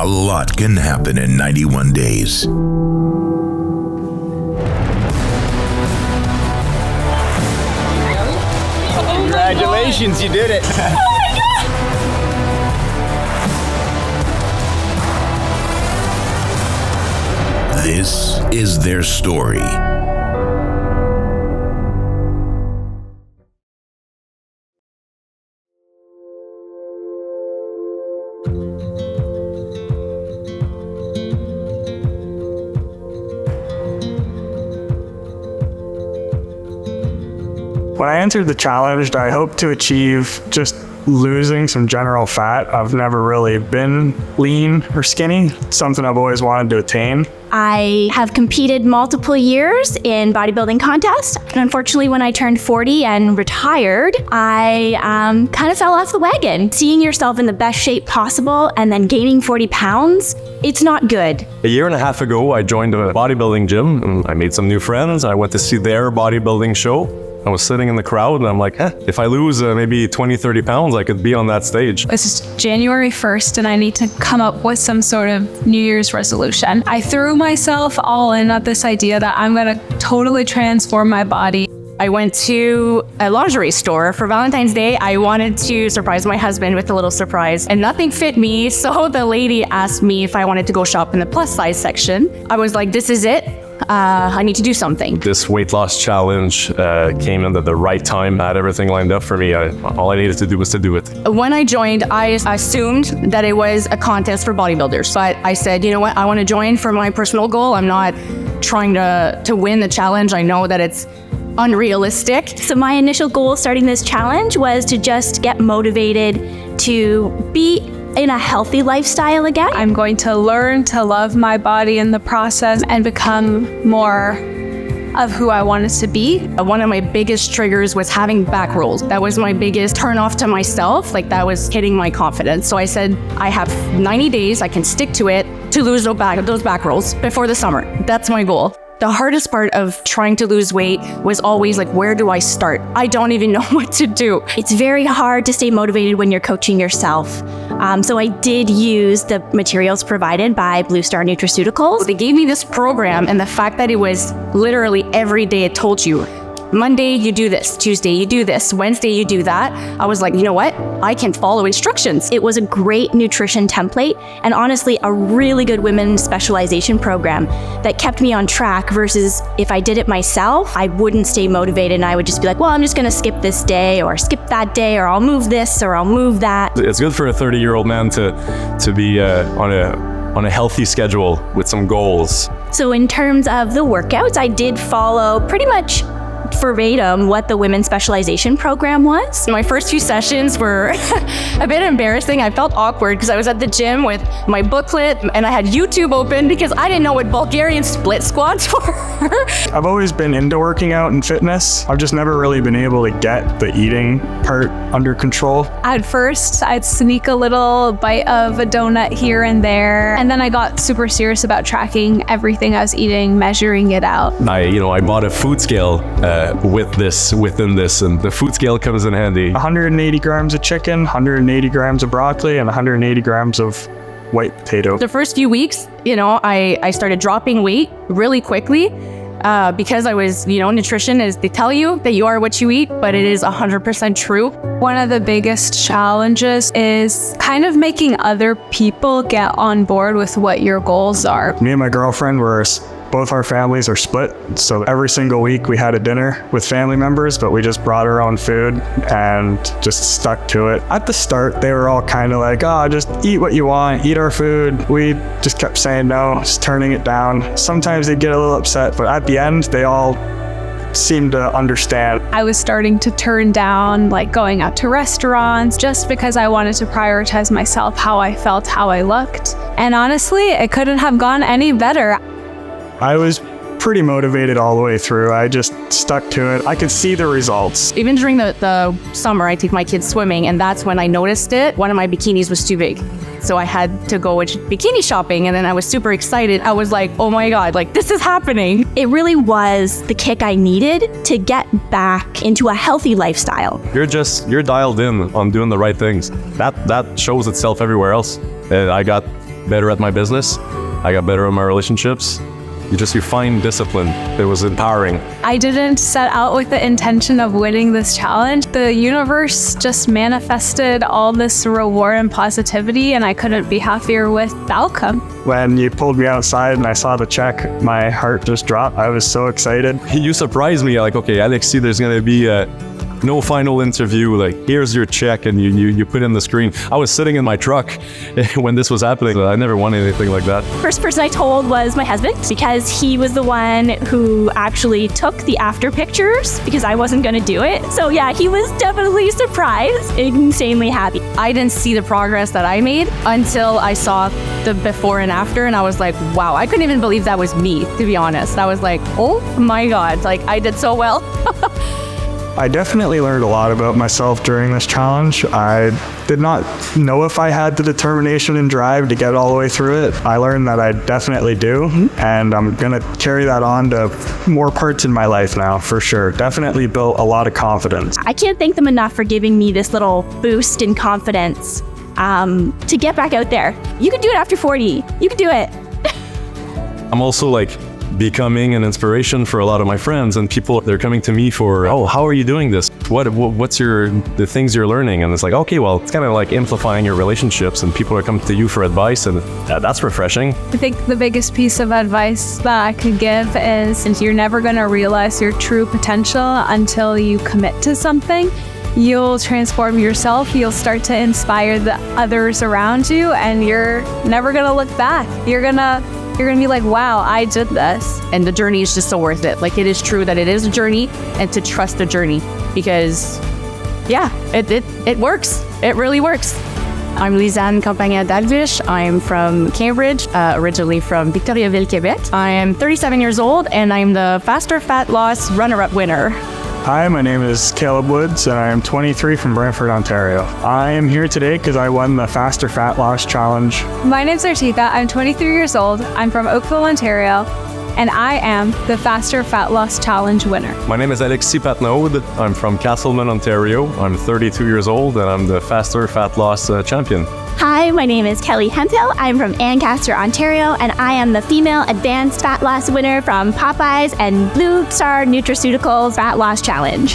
A lot can happen in 91 days. Congratulations, you did it. This is their story. When I entered the challenge, I hoped to achieve just losing some general fat. I've never really been lean or skinny. It's something I've always wanted to attain. I have competed multiple years in bodybuilding contests. And unfortunately, when I turned 40 and retired, I kind of fell off the wagon. Seeing yourself in the best shape possible and then gaining 40 pounds, it's not good. A year and a half ago, I joined a bodybuilding gym and I made some new friends. I went to see their bodybuilding show. I was sitting in the crowd and I'm like, if I lose maybe 20, 30 pounds, I could be on that stage. It's January 1st and I need to come up with some sort of New Year's resolution. I threw myself all in at this idea that I'm gonna totally transform my body. I went to a lingerie store for Valentine's Day. I wanted to surprise my husband with a little surprise and nothing fit me. So the lady asked me if I wanted to go shop in the plus size section. I was like, this is it. I need to do something. This weight loss challenge came in at the right time. I had everything lined up for me. All I needed to do was to do it. When I joined, I assumed that it was a contest for bodybuilders. But I said, you know what? I want to join for my personal goal. I'm not trying to win the challenge. I know that it's unrealistic. So my initial goal starting this challenge was to just get motivated to be in a healthy lifestyle again. I'm going to learn to love my body in the process and become more of who I wanted to be. One of my biggest triggers was having back rolls. That was my biggest turn off to myself. Like that was hitting my confidence. So I said, I have 90 days, I can stick to it to lose those back rolls before the summer. That's my goal. The hardest part of trying to lose weight was always like, where do I start? I don't even know what to do. It's very hard to stay motivated when you're coaching yourself. So I did use the materials provided by Blue Star Nutraceuticals. They gave me this program, and the fact that it was literally every day it told you, Monday, you do this. Tuesday, you do this. Wednesday, you do that. I was like, you know what? I can follow instructions. It was a great nutrition template and honestly, a really good women's specialization program that kept me on track versus if I did it myself, I wouldn't stay motivated and I would just be like, well, I'm just gonna skip this day or skip that day or I'll move this or I'll move that. It's good for a 30-year-old man to be on a healthy schedule with some goals. So in terms of the workouts, I did follow pretty much verbatim what the women's specialization program was. My first few sessions were a bit embarrassing. I felt awkward because I was at the gym with my booklet and I had YouTube open because I didn't know what Bulgarian split squats were. I've always been into working out and fitness. I've just never really been able to get the eating part under control. At first, I'd sneak a little bite of a donut here and there. And then I got super serious about tracking everything I was eating, measuring it out. I bought a food scale within this, and the food scale comes in handy. 180 grams of chicken, 180 grams of broccoli, and 180 grams of white potato. The first few weeks, I started dropping weight really quickly because I was, nutrition is, they tell you that you are what you eat, but it is 100% true. One of the biggest challenges is kind of making other people get on board with what your goals are. Me and my girlfriend both our families are split, so every single week we had a dinner with family members, but we just brought our own food and just stuck to it. At the start, they were all kind of like, just eat what you want, eat our food. We just kept saying no, just turning it down. Sometimes they'd get a little upset, but at the end, they all seemed to understand. I was starting to turn down going out to restaurants just because I wanted to prioritize myself, how I felt, how I looked. And honestly, it couldn't have gone any better. I was pretty motivated all the way through. I just stuck to it. I could see the results. Even during the summer, I take my kids swimming, and that's when I noticed it. One of my bikinis was too big. So I had to go bikini shopping, and then I was super excited. I was like, oh my God, this is happening. It really was the kick I needed to get back into a healthy lifestyle. You're dialed in on doing the right things. That shows itself everywhere else. I got better at my business. I got better at my relationships. You find discipline. It was empowering. I didn't set out with the intention of winning this challenge. The universe just manifested all this reward and positivity, and I couldn't be happier with the outcome. When you pulled me outside and I saw the check, my heart just dropped. I was so excited. You surprised me, like, okay, Alexis, there's gonna be no final interview, like, here's your check, and you put in the screen. I was sitting in my truck when this was happening. I never wanted anything like that. First person I told was my husband, because he was the one who actually took the after pictures, because I wasn't gonna do it. So yeah, he was definitely surprised, insanely happy. I didn't see the progress that I made until I saw the before and after, and I was like, wow, I couldn't even believe that was me, to be honest. I was like, oh my God, like I did so well. I definitely learned a lot about myself during this challenge. I did not know if I had the determination and drive to get all the way through it. I learned that I definitely do, and I'm gonna carry that on to more parts in my life now, for sure. Definitely built a lot of confidence. I can't thank them enough for giving me this little boost in confidence to get back out there. You can do it after 40. You can do it. I'm also like becoming an inspiration for a lot of my friends and people. They're coming to me for, oh, how are you doing this? What's the things you're learning? And it's like, okay, well, it's kind of like amplifying your relationships, and people are coming to you for advice, and that's refreshing. I think the biggest piece of advice that I could give is you're never going to realize your true potential until you commit to something. You'll transform yourself, you'll start to inspire the others around you, and you're never going to look back. You're gonna be like, wow, I did this. And the journey is just so worth it. Like, it is true that it is a journey, and to trust the journey, because yeah, it works. It really works. I'm Lisanne Campagna-Dalvish. I'm from Cambridge, originally from Victoriaville, Quebec. I am 37 years old, and I'm the Faster Fat Loss runner-up winner. Hi, my name is Caleb Woods, and I am 23 from Brantford, Ontario. I am here today because I won the Faster Fat Loss Challenge. My name's Artika. I'm 23 years old. I'm from Oakville, Ontario, and I am the Faster Fat Loss Challenge winner. My name is Alexis Patnaud. I'm from Castleman, Ontario. I'm 32 years old, and I'm the Faster Fat Loss champion. Hi, my name is Kelly Hemphill. I'm from Ancaster, Ontario, and I am the female advanced fat loss winner from Popeyes and Blue Star Nutraceuticals Fat Loss Challenge.